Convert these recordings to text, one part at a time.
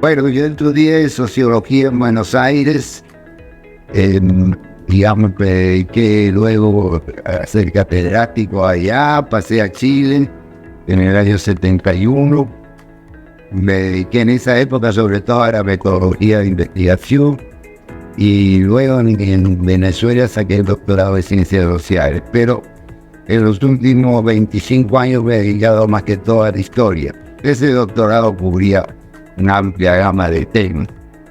Bueno, yo estudié sociología en Buenos Aires, digamos, me dediqué luego a ser catedrático allá, pasé a Chile en el año 71, me dediqué en esa época sobre todo a la metodología de investigación y luego en Venezuela saqué el doctorado de Ciencias Sociales, pero en los últimos 25 años me he dedicado más que todo a la historia. Ese doctorado cubría una amplia gama de temas.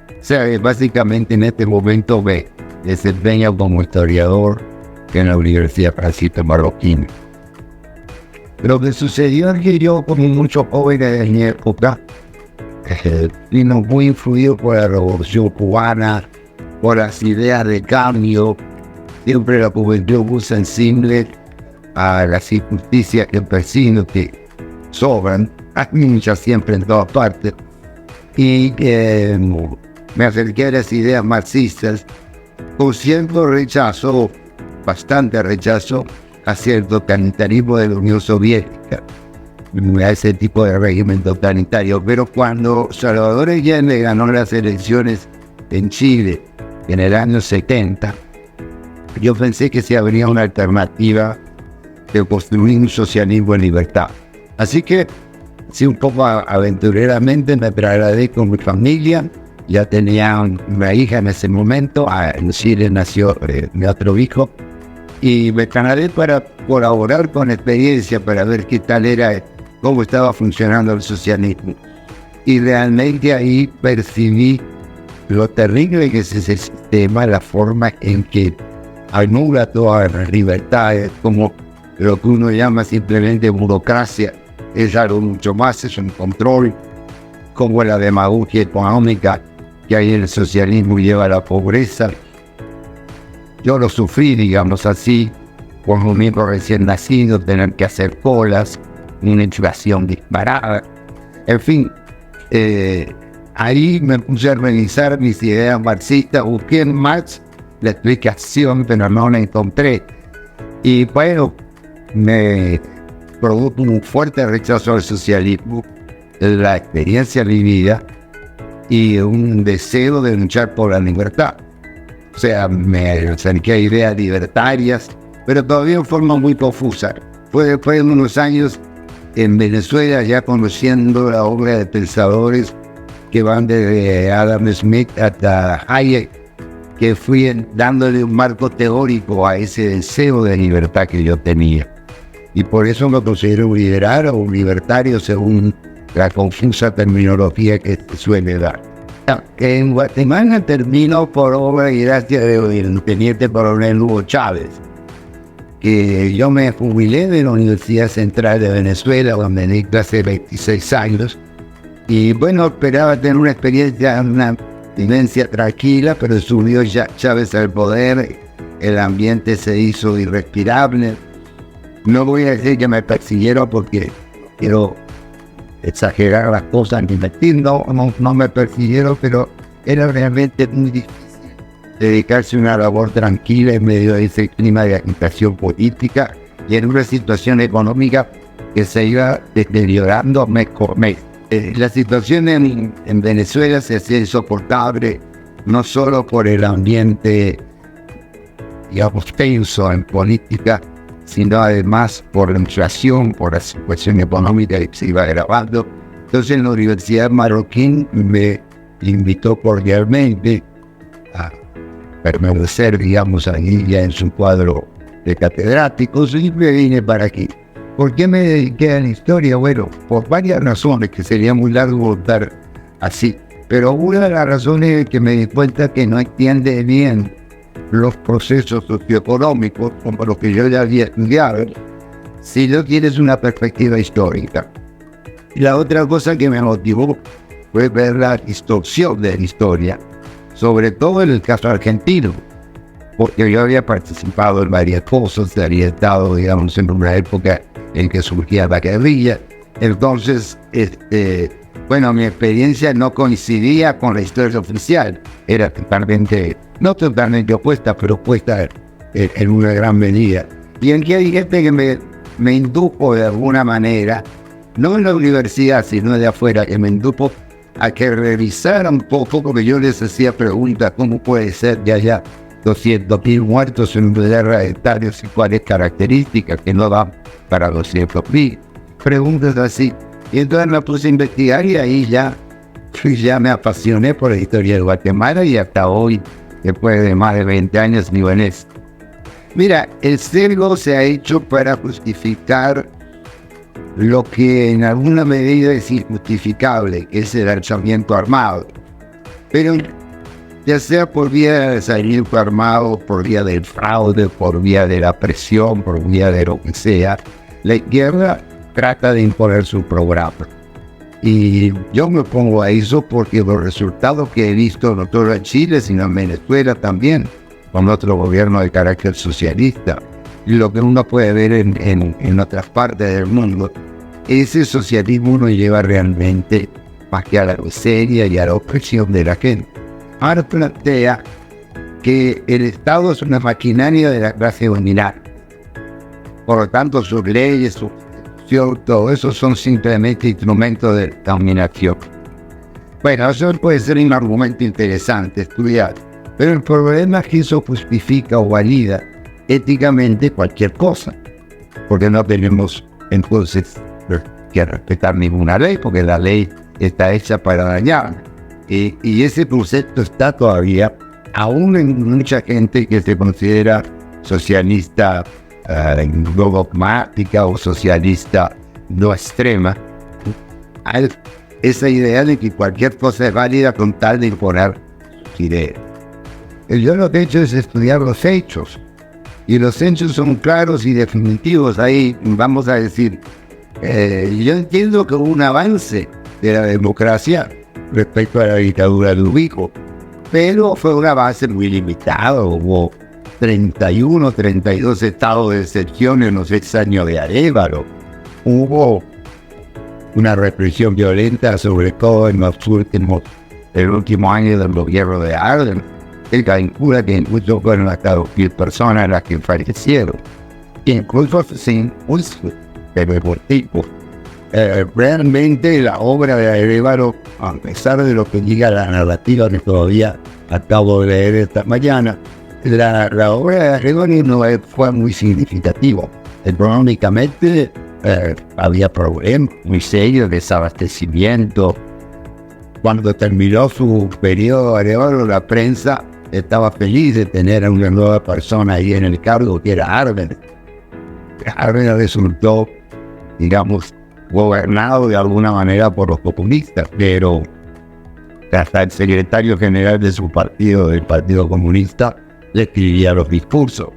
O sea, que básicamente en este momento me desempeño como historiador en la Universidad Francisco Marroquín. Lo que sucedió es que yo, como muchos jóvenes de mi época, vino muy influido por la Revolución Cubana, por las ideas de cambio, siempre la juventud muy sensible a las injusticias que percibo que sobran, hay muchas siempre en todas partes, y me acerqué a las ideas marxistas con cierto rechazo, bastante rechazo, hacia el totalitarismo de la Unión Soviética, a ese tipo de régimen totalitario. Pero cuando Salvador Allende ganó las elecciones en Chile en el año 70, yo pensé que se abría una alternativa de construir un socialismo en libertad. Así que, sí, un poco aventureramente me trasladé con mi familia. Ya tenía una hija en ese momento, en Chile nació mi otro hijo, y me trasladé para colaborar con la experiencia, para ver qué tal era, cómo estaba funcionando el socialismo. Y realmente ahí percibí lo terrible que es ese sistema, la forma en que anula todas las libertades, como lo que uno llama simplemente burocracia, es algo mucho más, es un control, como la demagogia económica que hay en el socialismo lleva a la pobreza. Yo lo sufrí, digamos así, por un miembro recién nacido, tener que hacer colas, una inflación disparada, en fin. Ahí me puse a revisar mis ideas marxistas, busqué en Marx la explicación, pero no la encontré. Y bueno, me produjo un fuerte rechazo al socialismo, la experiencia vivida y un deseo de luchar por la libertad. O sea, me acerqué a ideas libertarias, pero todavía en forma muy confusa. Fue después de unos años en Venezuela, ya conociendo la obra de pensadores que van desde Adam Smith hasta Hayek, que fui dándole un marco teórico a ese deseo de libertad que yo tenía. Y por eso me considero un liberal o un libertario según la confusa terminología que se suele dar. En Guatemala termino por obra y gracia del teniente coronel Hugo Chávez, que yo me jubilé de la Universidad Central de Venezuela, donde di clase 26 años, y bueno, esperaba tener una experiencia, una vivencia tranquila, pero subió Chávez al poder, el ambiente se hizo irrespirable. No voy a decir que me persiguieron porque quiero exagerar las cosas ni mentir, no me persiguieron, pero era realmente muy difícil dedicarse a una labor tranquila en medio de ese clima de agitación política y en una situación económica que se iba deteriorando mes por mes. La situación en Venezuela se hacía insoportable, no solo por el ambiente, digamos, tenso en política, sino además por la inflación, por la situación económica que se iba agravando. Entonces, en la Universidad Marroquín me invitó cordialmente a permanecer, digamos, ahí ya en su cuadro de catedráticos, y me vine para aquí. ¿Por qué me dediqué a la historia? Bueno, por varias razones, que sería muy largo contar así. Pero una de las razones es que me di cuenta que no entiende bien los procesos socioeconómicos, como los que yo ya había estudiado, si no tienes una perspectiva histórica. Y la otra cosa que me motivó fue ver la distorsión de la historia, sobre todo en el caso argentino, porque yo había participado en varias cosas, había estado, digamos, en una época en que surgía la guerrilla. Entonces, bueno, mi experiencia no coincidía con la historia oficial, era totalmente, no totalmente opuesta, pero opuesta en una gran medida. Y en que hay gente que me indujo de alguna manera, no en la universidad, sino de afuera, que me indujo a que revisaran un poco, porque yo les hacía preguntas, ¿cómo puede ser que haya 200.000 muertos en una guerra de estadios y cuáles características que no dan para 200.000? Preguntas así. Y entonces me puse a investigar y ahí ya me apasioné por la historia de Guatemala y hasta hoy, después de más de 20 años, vivo en eso. Mira, el sesgo se ha hecho para justificar lo que en alguna medida es injustificable, que es el alzamiento armado. Pero ya sea por vía del alzamiento armado, por vía del fraude, por vía de la presión, por vía de lo que sea, la izquierda trata de imponer su programa. Y yo me pongo a eso porque los resultados que he visto no solo en Chile, sino en Venezuela también, con otro gobierno de carácter socialista, y lo que uno puede ver en otras partes del mundo, ese socialismo no lleva realmente más que a la miseria y a la opresión de la gente. Ahora plantea que el Estado es una maquinaria de la clase dominante. Por lo tanto, sus leyes, su constitución, todo eso son simplemente instrumentos de dominación. Bueno, eso puede ser un argumento interesante estudiar, pero el problema es que eso justifica o valida éticamente cualquier cosa, porque no tenemos entonces que respetar ninguna ley, porque la ley está hecha para dañar. Y ese concepto está todavía, aún en mucha gente que se considera socialista no dogmática o socialista no extrema, hay esa idea de que cualquier cosa es válida con tal de imponer sus ideas. Yo lo que he hecho es estudiar los hechos, y los hechos son claros y definitivos. Ahí vamos a decir, yo entiendo que hubo un avance de la democracia respecto a la dictadura de Ubico, pero fue un avance muy limitado. Hubo 32 estados de excepción en los 6 años de Arévalo. Hubo una represión violenta, sobre todo en el último año del gobierno de Arden. Él calcula que incluso fueron hasta 2.000 personas las que fallecieron, incluso sin juicio de nuevo tipo. Realmente la obra de Arévalo, a pesar de lo que diga la narrativa que todavía acabo de leer esta mañana, la obra de Arévalo no fue muy significativa. Económicamente había problemas muy serios, desabastecimiento. Cuando terminó su periodo de Arévalo, la prensa estaba feliz de tener a una nueva persona ahí en el cargo, que era Arben. Arben resultó, digamos, gobernado de alguna manera por los populistas, pero hasta el secretario general de su partido, del Partido Comunista, le escribía los discursos.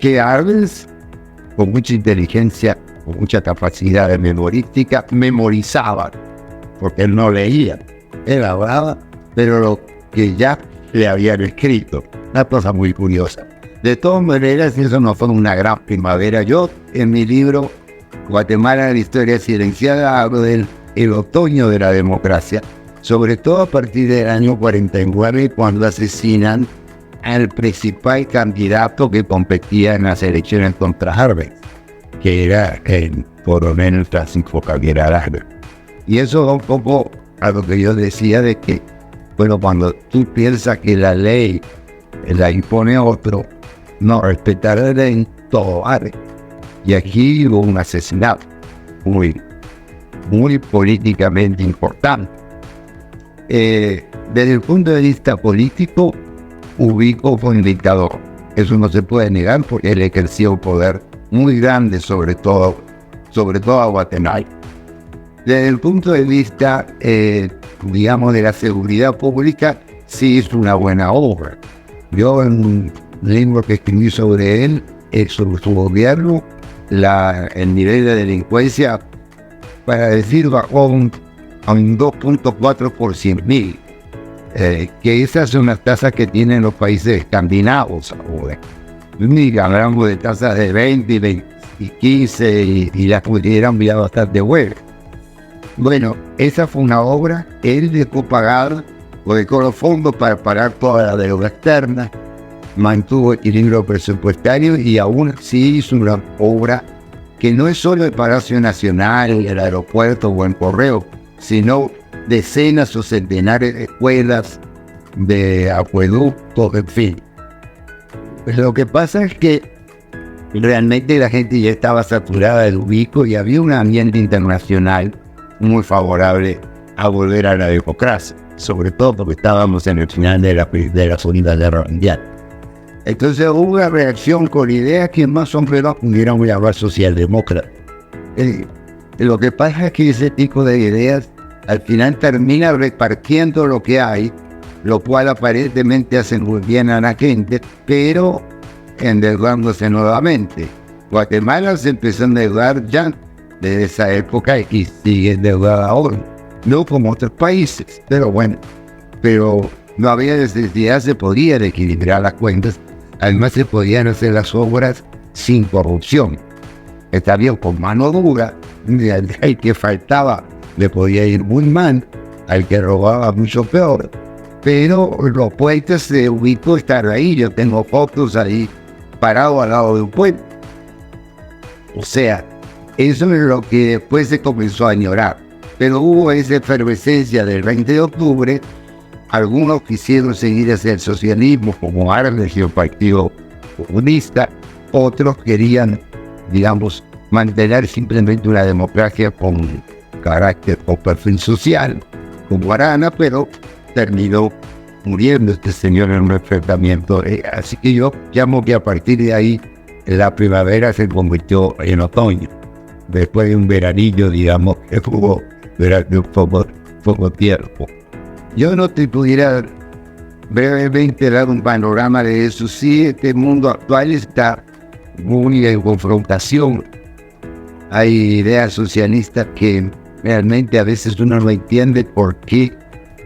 Que Arbenz, con mucha inteligencia, con mucha capacidad de memorística, memorizaba, porque él no leía, él hablaba, pero lo que ya le habían escrito, una cosa muy curiosa. De todas maneras, eso no fue una gran primavera. Yo, en mi libro Guatemala, la historia silenciada, hablo del otoño de la democracia, sobre todo a partir del año 49, cuando asesinan al principal candidato que competía en las elecciones contra Arbenz, que era el coronel Francisco Javier Arana. Y eso va un poco a lo que yo decía de que, bueno, cuando tú piensas que la ley la impone otro, no respetar la ley, todo vale. Y aquí hubo un asesinato muy políticamente importante. Desde el punto de vista político, Ubico fue un dictador. Eso no se puede negar porque él ejerció un poder muy grande sobre todo a Guatemala. Desde el punto de vista, digamos, de la seguridad pública, sí es una buena obra. Yo en un libro que escribí sobre él, sobre su gobierno, el nivel de delincuencia, para decir, bajó a un 2.4 por 100.000. Que esas son las tasas que tienen los países escandinavos ahora. Hablamos de tasas de 20 y 15 y las pudieran mirar bastante buenas. Bueno, esa fue una obra. Él dejó pagar, dedicó los fondos para pagar toda la deuda externa, mantuvo equilibrio presupuestario y aún así hizo una obra que no es solo el Palacio Nacional, el aeropuerto o el correo, sino decenas o centenares de escuelas, de acueductos, en fin. Pues lo que pasa es que realmente la gente ya estaba saturada del ubico y había un ambiente internacional muy favorable a volver a la democracia, sobre todo porque estábamos en el final de la Segunda Guerra Mundial. Entonces hubo una reacción con ideas que más o menos pudieran llamar socialdemócratas. Lo que pasa es que ese tipo de ideas al final termina repartiendo lo que hay, lo cual aparentemente hace muy bien a la gente, pero endeudándose nuevamente. Guatemala se empezó a endeudar ya desde esa época y sigue endeudada ahora, no como otros países, pero bueno, pero no había necesidad, se podían equilibrar las cuentas, además se podían hacer las obras sin corrupción. Está bien, con mano dura, al que faltaba le podía ir muy mal, al que robaba mucho peor, pero los puentes de ubico están ahí, yo tengo fotos ahí parado al lado de un puente. O sea, eso es lo que después se comenzó a añorar, pero hubo esa efervescencia del 20 de octubre, algunos quisieron seguir hacia el socialismo como Arles y el Partido Comunista, otros querían, digamos, mantener simplemente una democracia con carácter o perfil social, como Arana, pero terminó muriendo este señor en un enfrentamiento. Así que yo llamo que a partir de ahí la primavera se convirtió en otoño, después de un veranillo, digamos, que hubo durante un poco tiempo. Yo no te pudiera brevemente dar un panorama de eso. Sí, este mundo actual está muy en confrontación. Hay ideas socialistas que realmente a veces uno no entiende por qué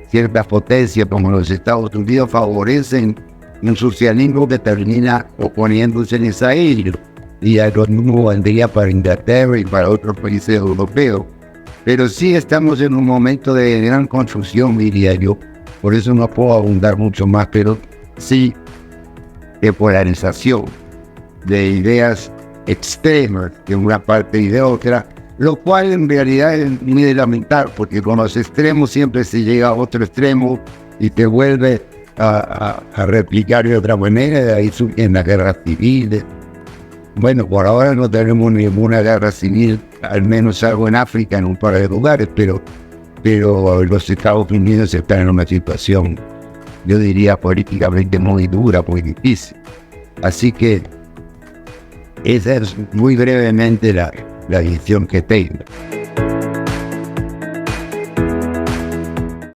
ciertas potencias como los Estados Unidos favorecen un socialismo que termina oponiéndose en Israel, y lo mismo vendría para Inglaterra y para otros países europeos. Pero sí estamos en un momento de gran confusión, diría yo, por eso no puedo abundar mucho más, pero sí de polarización, de ideas extremas de una parte y de otra, lo cual en realidad es muy de lamentar, porque con los extremos siempre se llega a otro extremo y te vuelve a replicar de otra manera, de ahí surgen las guerras civiles. Bueno, por ahora no tenemos ninguna guerra civil, al menos algo en África, en un par de lugares, pero los Estados Unidos están en una situación, yo diría, políticamente muy dura, muy difícil. Así que esa es muy brevemente la visión que tengo.